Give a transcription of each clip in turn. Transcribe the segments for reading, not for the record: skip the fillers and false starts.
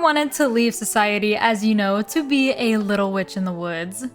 wanted to leave society, as you know, to be a little witch in the woods.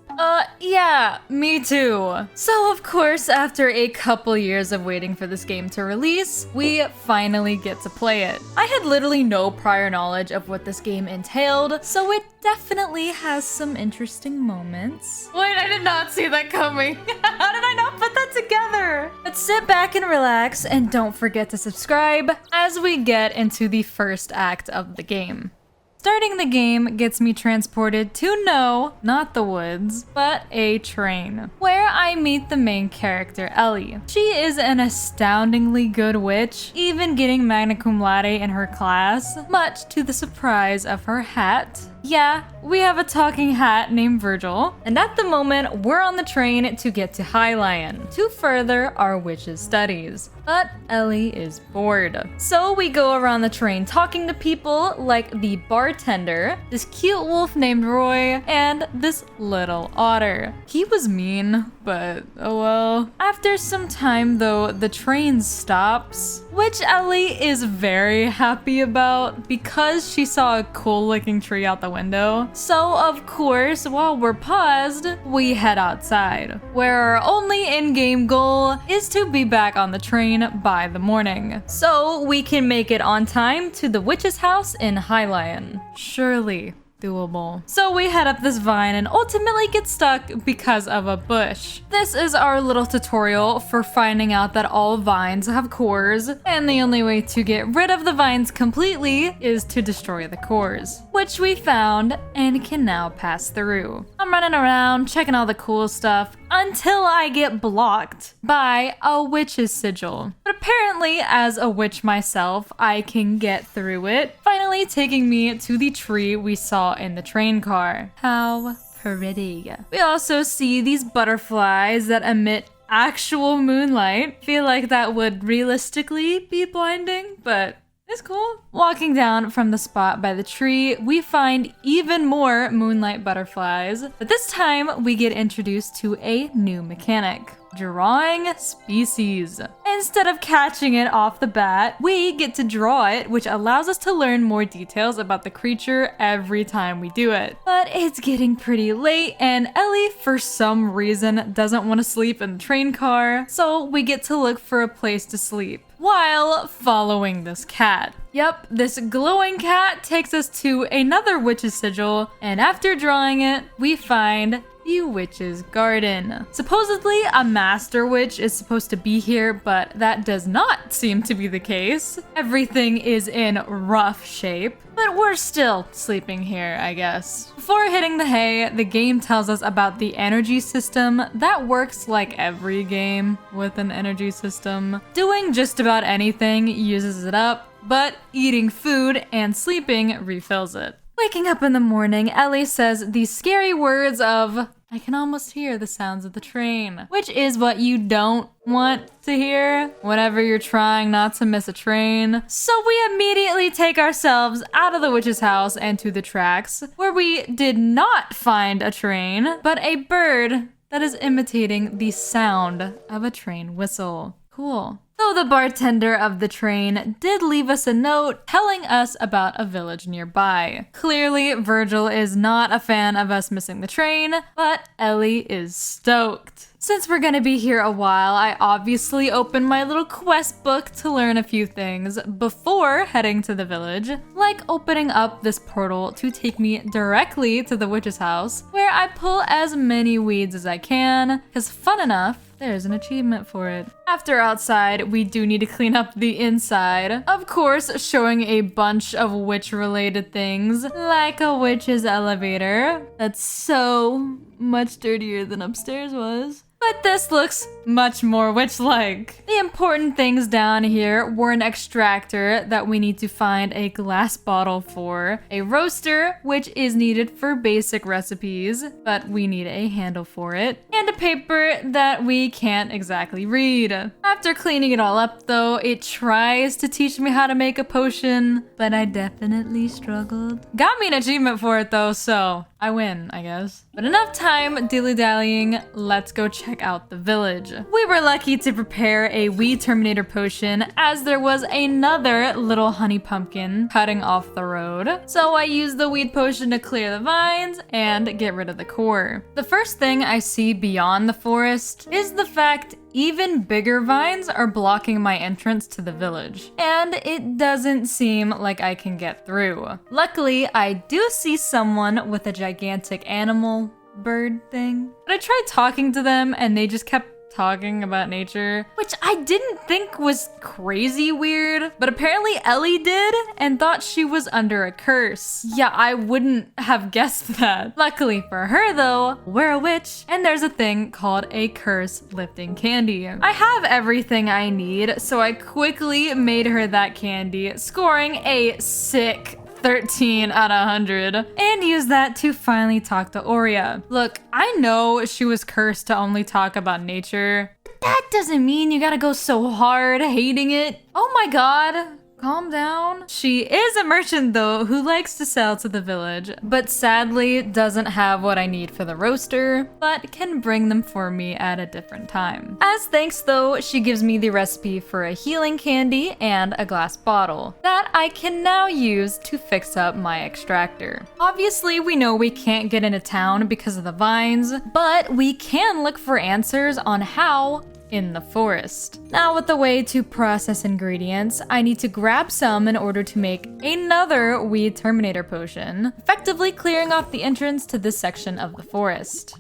Yeah, me too. So of course, after a couple years of waiting for this game to release, we finally get to play it. I had literally no prior knowledge of what this game entailed, so it definitely has some interesting moments. Wait, I did not see that coming. How did I not put that together? But sit back and relax, and don't forget to subscribe as we get into the first act of the game. Starting the game gets me transported to not the woods, but a train, where I meet the main character, Ellie. She is an astoundingly good witch, even getting magna cum laude in her class, much to the surprise of her hat. Yeah, we have a talking hat named Virgil, and at the moment, we're on the train to get to Highlion to further our witch's studies. But Ellie is bored. So we go around the train talking to people like the bartender, this cute wolf named Roy, and this little otter. He was mean, but oh well. After some time though, the train stops, which Ellie is very happy about because she saw a cool looking tree out the window. So of course, while we're paused, we head outside, where our only in-game goal is to be back on the train by the morning, so we can make it on time to the witch's house in Highlion. Surely doable. So we head up this vine and ultimately get stuck because of a bush. This is our little tutorial for finding out that all vines have cores, and the only way to get rid of the vines completely is to destroy the cores, which we found and can now pass through. I'm running around checking all the cool stuff until I get blocked by a witch's sigil. But apparently, as a witch myself, I can get through it, finally taking me to the tree we saw in the train car. How pretty. We also see these butterflies that emit actual moonlight. Feel like that would realistically be blinding, but it's cool. Walking down from the spot by the tree, we find even more moonlight butterflies, but this time we get introduced to a new mechanic: drawing species. Instead of catching it off the bat, we get to draw it, which allows us to learn more details about the creature every time we do it. But it's getting pretty late, and Ellie, for some reason, doesn't want to sleep in the train car, so we get to look for a place to sleep while following this cat. Yep, this glowing cat takes us to another witch's sigil, and after drawing it, we find the witch's garden. Supposedly, a master witch is supposed to be here, but that does not seem to be the case. Everything is in rough shape, but we're still sleeping here, I guess. Before hitting the hay, the game tells us about the energy system that works like every game with an energy system. Doing just about anything uses it up, but eating food and sleeping refills it. Waking up in the morning, Ellie says these scary words of, "I can almost hear the sounds of the train," which is what you don't want to hear whenever you're trying not to miss a train. So we immediately take ourselves out of the witch's house and to the tracks, where we did not find a train, but a bird that is imitating the sound of a train whistle. Cool. Though the bartender of the train did leave us a note telling us about a village nearby. Clearly, Virgil is not a fan of us missing the train, but Ellie is stoked. Since we're gonna be here a while, I obviously opened my little quest book to learn a few things before heading to the village, like opening up this portal to take me directly to the witch's house, where I pull as many weeds as I can, because fun enough, there's an achievement for it. After outside, we do need to clean up the inside. Of course, showing a bunch of witch-related things, like a witch's elevator. That's so much dirtier than upstairs was. But this looks much more witch-like. The important things down here were an extractor that we need to find a glass bottle for, a roaster, which is needed for basic recipes, but we need a handle for it, and a paper that we can't exactly read. After cleaning it all up though, it tries to teach me how to make a potion, but I definitely struggled. Got me an achievement for it though, so I win, I guess. But enough time dilly-dallying, let's go check out the village. We were lucky to prepare a weed terminator potion as there was another little honey pumpkin cutting off the road. So I used the weed potion to clear the vines and get rid of the core. The first thing I see beyond the forest is the fact even bigger vines are blocking my entrance to the village, and it doesn't seem like I can get through. Luckily, I do see someone with a gigantic animal bird thing, but I tried talking to them and they just kept talking about nature, which I didn't think was crazy weird, but apparently Ellie did and thought she was under a curse. Yeah, I wouldn't have guessed that. Luckily for her though, we're a witch and there's a thing called a curse lifting candy. I have everything I need, so I quickly made her that candy, scoring a sick 13 out of 100, and use that to finally talk to Aurea. Look, I know she was cursed to only talk about nature, but that doesn't mean you gotta go so hard hating it. Oh my god. Calm down. She is a merchant though who likes to sell to the village, but sadly doesn't have what I need for the roaster, but can bring them for me at a different time. As thanks though, she gives me the recipe for a healing candy and a glass bottle that I can now use to fix up my extractor. Obviously, we know we can't get into town because of the vines, but we can look for answers on how in the forest. Now with the way to process ingredients, I need to grab some in order to make another weed terminator potion, effectively clearing off the entrance to this section of the forest.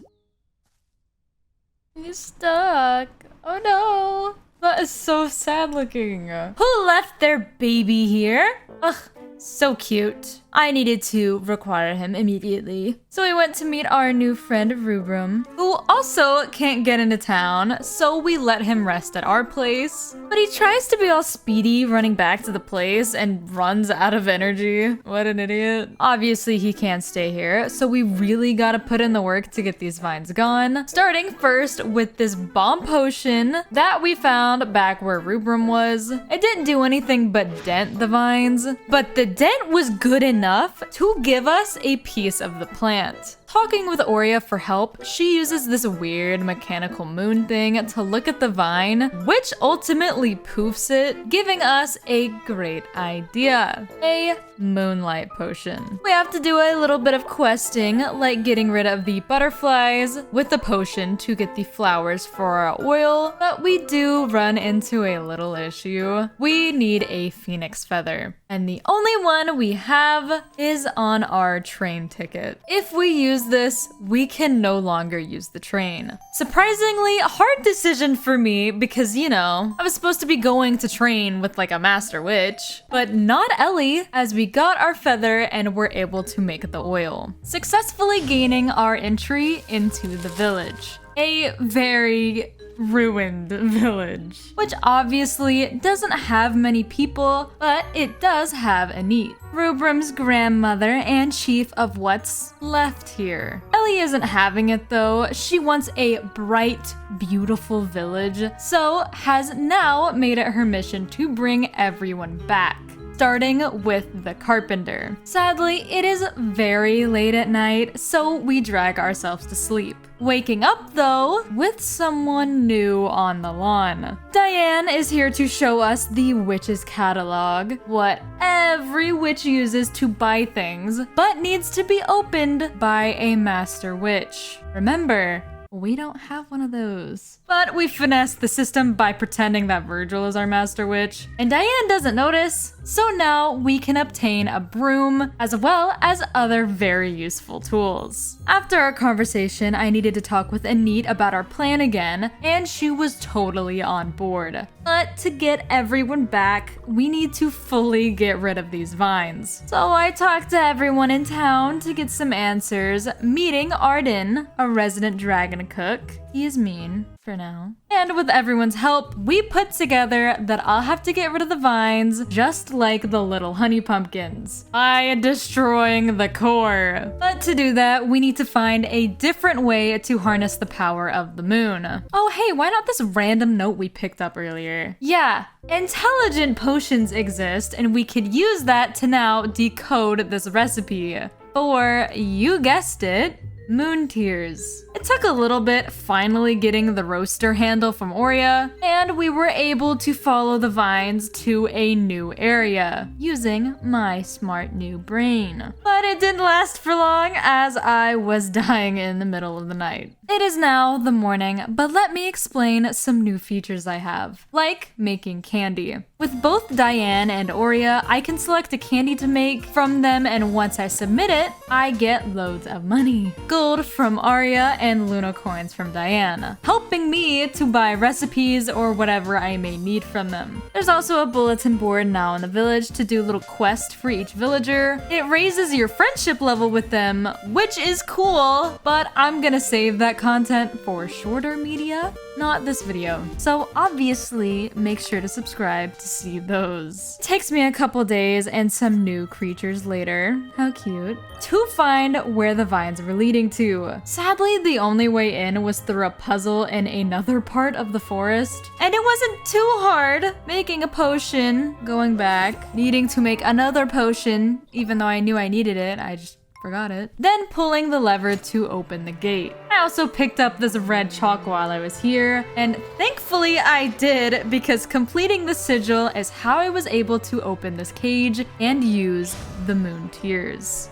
He's stuck. Oh no. That is so sad looking. Who left their baby here? Ugh. So cute. I needed to require him immediately. So we went to meet our new friend Rubrum, who also can't get into town, so we let him rest at our place. But he tries to be all speedy running back to the place and runs out of energy. What an idiot. Obviously he can't stay here, so we really gotta put in the work to get these vines gone. Starting first with this bomb potion that we found back where Rubrum was. It didn't do anything but dent the vines, but the dent was good enough to give us a piece of the plant. Talking with Aurea for help, she uses this weird mechanical moon thing to look at the vine, which ultimately poofs it, giving us a great idea. A moonlight potion. We have to do a little bit of questing, like getting rid of the butterflies with the potion to get the flowers for our oil, but we do run into a little issue. We need a phoenix feather, and the only one we have is on our train ticket. If we use this, we can no longer use the train. Surprisingly, a hard decision for me because, you know, I was supposed to be going to train with like a master witch, but not Ellie, as we got our feather and were able to make the oil, successfully gaining our entry into the village. A very ruined village, which obviously doesn't have many people, but it does have a need. Rubrum's grandmother and chief of what's left here. Ellie isn't having it though. She wants a bright, beautiful village, so has now made it her mission to bring everyone back, starting with the carpenter. Sadly, it is very late at night, so we drag ourselves to sleep. Waking up though, with someone new on the lawn. Diane is here to show us the witch's catalog, what every witch uses to buy things, but needs to be opened by a master witch. Remember, we don't have one of those. But we finessed the system by pretending that Virgil is our master witch, and Diane doesn't notice, so now we can obtain a broom as well as other very useful tools. After our conversation, I needed to talk with Anit about our plan again, and she was totally on board. But to get everyone back, we need to fully get rid of these vines. So I talked to everyone in town to get some answers, meeting Arden, a resident dragon cook. He is mean. for now. And with everyone's help, we put together that I'll have to get rid of the vines, just like the little honey pumpkins, by destroying the core. But to do that, we need to find a different way to harness the power of the moon. Oh hey, why not this random note we picked up earlier? Yeah, intelligent potions exist, and we could use that to now decode this recipe for, you guessed it, moon tears. It took a little bit finally getting the roaster handle from Aurea, and we were able to follow the vines to a new area using my smart new brain. But it didn't last for long as I was dying in the middle of the night. It is now the morning, but let me explain some new features I have, like making candy. With both Diane and Aurea, I can select a candy to make from them, and once I submit it, I get loads of money. Gold from Aurea and Luna coins from Diane, helping me to buy recipes or whatever I may need from them. There's also a bulletin board now in the village to do a little quest for each villager. It raises your friendship level with them, which is cool, but I'm gonna save that content for shorter media, not this video. So obviously, make sure to subscribe to see those. Takes me a couple days and some new creatures later, how cute, to find where the vines were leading to. Sadly, the only way in was through a puzzle in another part of the forest, and it wasn't too hard making a potion, going back, needing to make another potion, even though I knew I needed it, I just forgot it. Then pulling the lever to open the gate. I also picked up this red chalk while I was here, and thankfully I did, because completing the sigil is how I was able to open this cage and use the moon tears.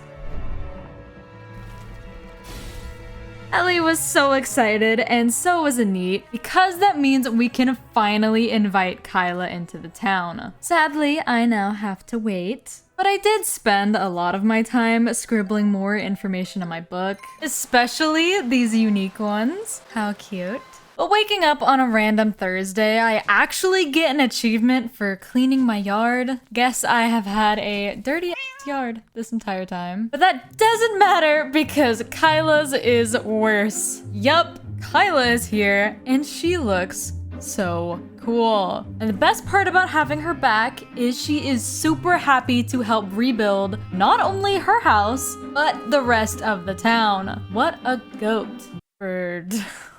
Ellie was so excited, and so was Anit, because that means we can finally invite Kyla into the town. Sadly, I now have to wait. But I did spend a lot of my time scribbling more information in my book, especially these unique ones. How cute. But waking up on a random Thursday, I actually get an achievement for cleaning my yard. Guess I have had a dirty yard this entire time. But that doesn't matter because Kyla's is worse. Yup, Kyla is here and she looks so cool. And the best part about having her back is she is super happy to help rebuild not only her house, but the rest of the town. What a goat. Bird.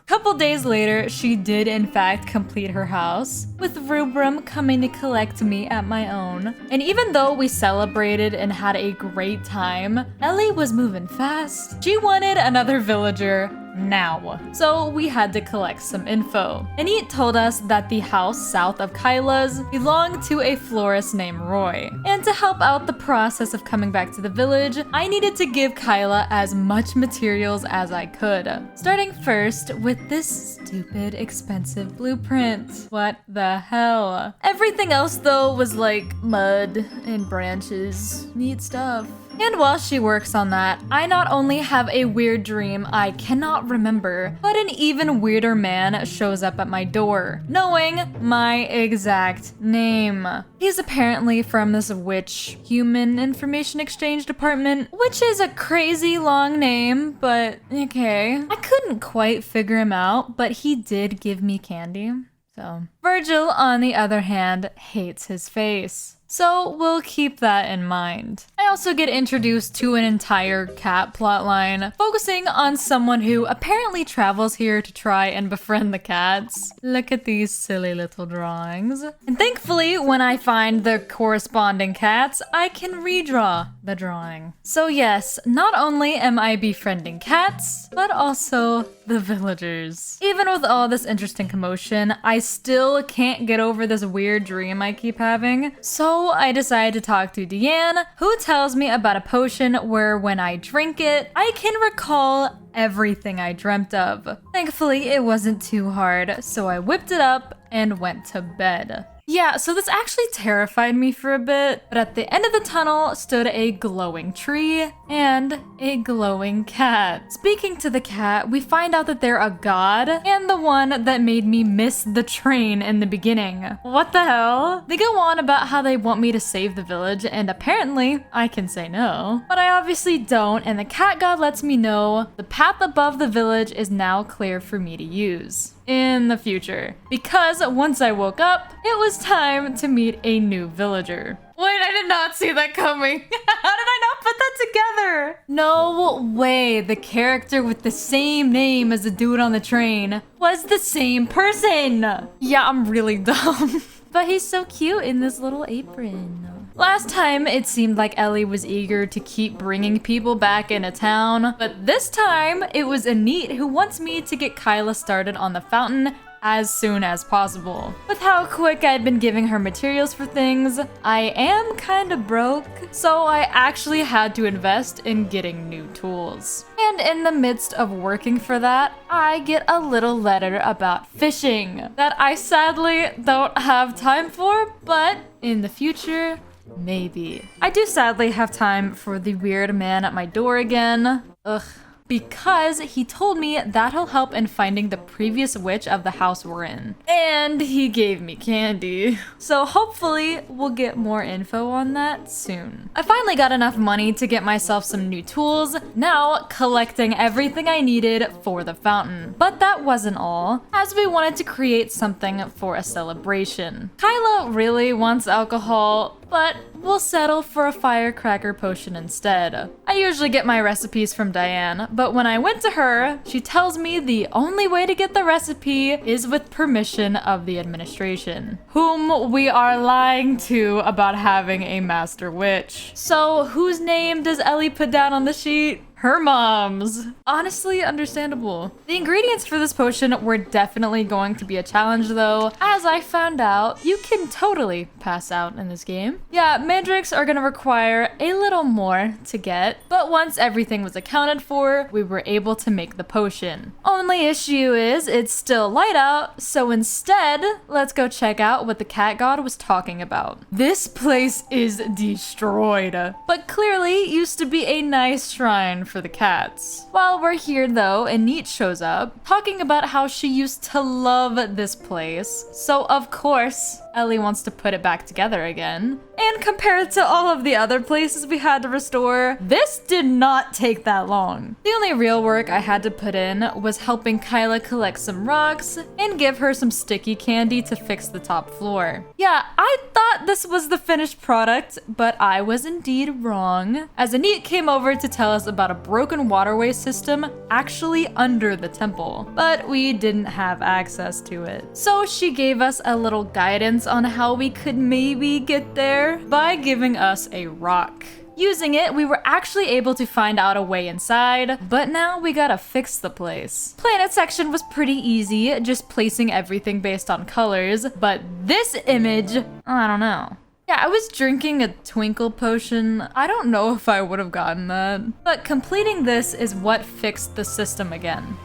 Couple days later, she did in fact complete her house, with Rubrum coming to collect me at my own. And even though we celebrated and had a great time, Ellie was moving fast. She wanted another villager now. So we had to collect some info. Anit told us that the house south of Kyla's belonged to a florist named Roy. And to help out the process of coming back to the village, I needed to give Kyla as much materials as I could. Starting first with this stupid expensive blueprint. What the hell? Everything else though was like mud and branches. Neat stuff. And while she works on that, I not only have a weird dream I cannot remember, but an even weirder man shows up at my door, knowing my exact name. He's apparently from this witch human information exchange department, which is a crazy long name, but okay. I couldn't quite figure him out, but he did give me candy. So Virgil, on the other hand, hates his face. So we'll keep that in mind. I also get introduced to an entire cat plotline, focusing on someone who apparently travels here to try and befriend the cats. Look at these silly little drawings. And thankfully, when I find the corresponding cats, I can redraw the drawing. So yes, not only am I befriending cats, but also the villagers. Even with all this interesting commotion, I still can't get over this weird dream I keep having. So I decided to talk to Deanne, who tells me about a potion where when I drink it, I can recall everything I dreamt of. Thankfully, it wasn't too hard, so I whipped it up and went to bed. Yeah, so this actually terrified me for a bit, but at the end of the tunnel stood a glowing tree and a glowing cat. Speaking to the cat, we find out that they're a god and the one that made me miss the train in the beginning. What the hell? They go on about how they want me to save the village, and apparently I can say no, but I obviously don't, and the cat god lets me know the path above the village is now clear for me to use. in the future. Because once I woke up, it was time to meet a new villager. Wait, I did not see that coming. How did I not put that together? No way, the character with the same name as the dude on the train was the same person. Yeah, I'm really dumb. But he's so cute in this little apron. Last time, it seemed like Ellie was eager to keep bringing people back into town, but this time, it was Anit who wants me to get Kyla started on the fountain as soon as possible. With how quick I'd been giving her materials for things, I am kinda broke, so I actually had to invest in getting new tools. And in the midst of working for that, I get a little letter about fishing that I sadly don't have time for, but in the future, maybe. I do sadly have time for the weird man at my door again. Ugh. Because he told me that'll help in finding the previous witch of the house we're in. And he gave me candy. So hopefully we'll get more info on that soon. I finally got enough money to get myself some new tools, now collecting everything I needed for the fountain. But that wasn't all, as we wanted to create something for a celebration. Kyla really wants alcohol, but we'll settle for a firecracker potion instead. I usually get my recipes from Diane, but when I went to her, she tells me the only way to get the recipe is with permission of the administration, whom we are lying to about having a master witch. So whose name does Ellie put down on the sheet? Her mom's. Honestly, understandable. The ingredients for this potion were definitely going to be a challenge though. As I found out, you can totally pass out in this game. Yeah, mandrakes are gonna require a little more to get, but once everything was accounted for, we were able to make the potion. Only issue is it's still light out, so instead, let's go check out what the cat god was talking about. This place is destroyed, but clearly used to be a nice shrine for the cats. While we're here though, Anit shows up, talking about how she used to love this place. So of course, Ellie wants to put it back together again. And compared to all of the other places we had to restore, this did not take that long. The only real work I had to put in was helping Kyla collect some rocks and give her some sticky candy to fix the top floor. Yeah, I thought this was the finished product, but I was indeed wrong, as Anit came over to tell us about a broken waterway system actually under the temple, but we didn't have access to it. So she gave us a little guidance on how we could maybe get there by giving us a rock. Using it, we were actually able to find out a way inside, but now we gotta fix the place. Planet section was pretty easy, just placing everything based on colors, but this image, I don't know. Yeah, I was drinking a twinkle potion. I don't know if I would have gotten that. But completing this is what fixed the system again.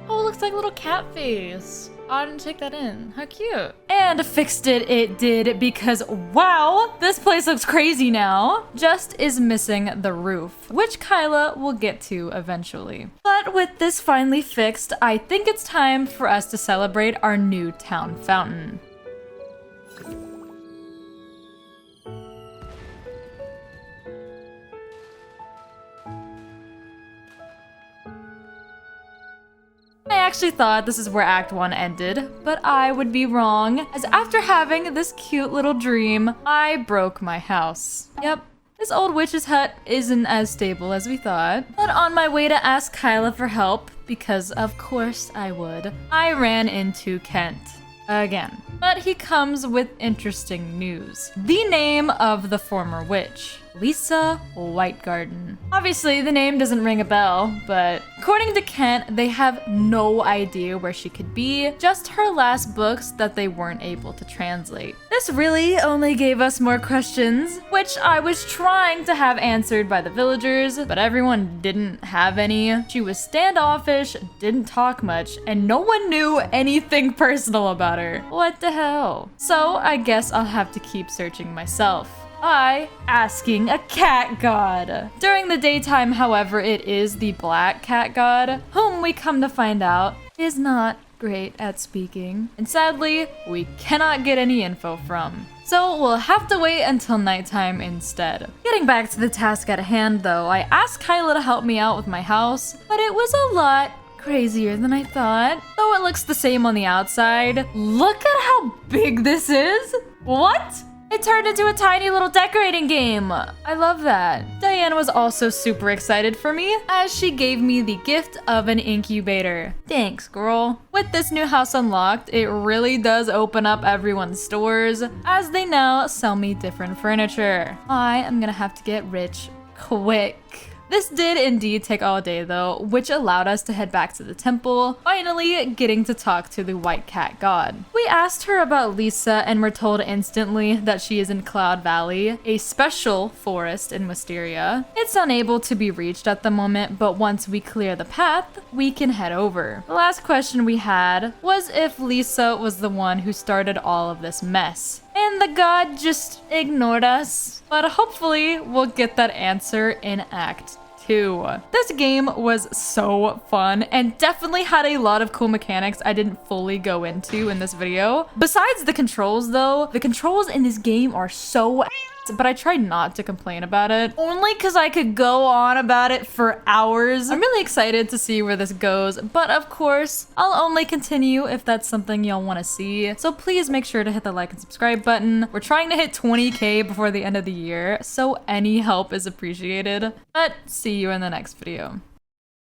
Oh, it looks like a little cat face. I didn't take that in. How cute. And fixed it did, because wow, this place looks crazy now. Just is missing the roof, which Kyla will get to eventually. But with this finally fixed, I think it's time for us to celebrate our new town fountain. I actually thought this is where Act 1 ended, but I would be wrong, as after having this cute little dream, I broke my house. Yep, this old witch's hut isn't as stable as we thought, but on my way to ask Kyla for help, because of course I would, I ran into Kent. Again. But he comes with interesting news. The name of the former witch, Lisa Whitegarden. Obviously, the name doesn't ring a bell, but according to Kent, they have no idea where she could be, just her last books that they weren't able to translate. This really only gave us more questions, which I was trying to have answered by the villagers, but everyone didn't have any. She was standoffish, didn't talk much, and no one knew anything personal about her. What the hell? So I guess I'll have to keep searching myself. by asking a cat god. During the daytime, however, it is the black cat god, whom we come to find out is not great at speaking, and sadly, we cannot get any info from. So we'll have to wait until nighttime instead. Getting back to the task at hand though, I asked Kyla to help me out with my house, but it was a lot crazier than I thought. Though it looks the same on the outside. Look at how big this is. What? It turned into a tiny little decorating game. I love that. Diane was also super excited for me as she gave me the gift of an incubator. Thanks, girl. With this new house unlocked, it really does open up everyone's stores as they now sell me different furniture. I am gonna have to get rich quick. This did indeed take all day though, which allowed us to head back to the temple, finally getting to talk to the white cat god. We asked her about Lisa and were told instantly that she is in Cloud Valley, a special forest in Wisteria. It's unable to be reached at the moment, but once we clear the path, we can head over. The last question we had was if Lisa was the one who started all of this mess. And the god just ignored us. But hopefully we'll get that answer in Act 2. This game was so fun and definitely had a lot of cool mechanics I didn't fully go into in this video. Besides the controls though, the controls in this game are so but I tried not to complain about it, only because I could go on about it for hours. I'm really excited to see where this goes, but of course, I'll only continue if that's something y'all want to see. So please make sure to hit the like and subscribe button. We're trying to hit 20K before the end of the year, so any help is appreciated. But see you in the next video.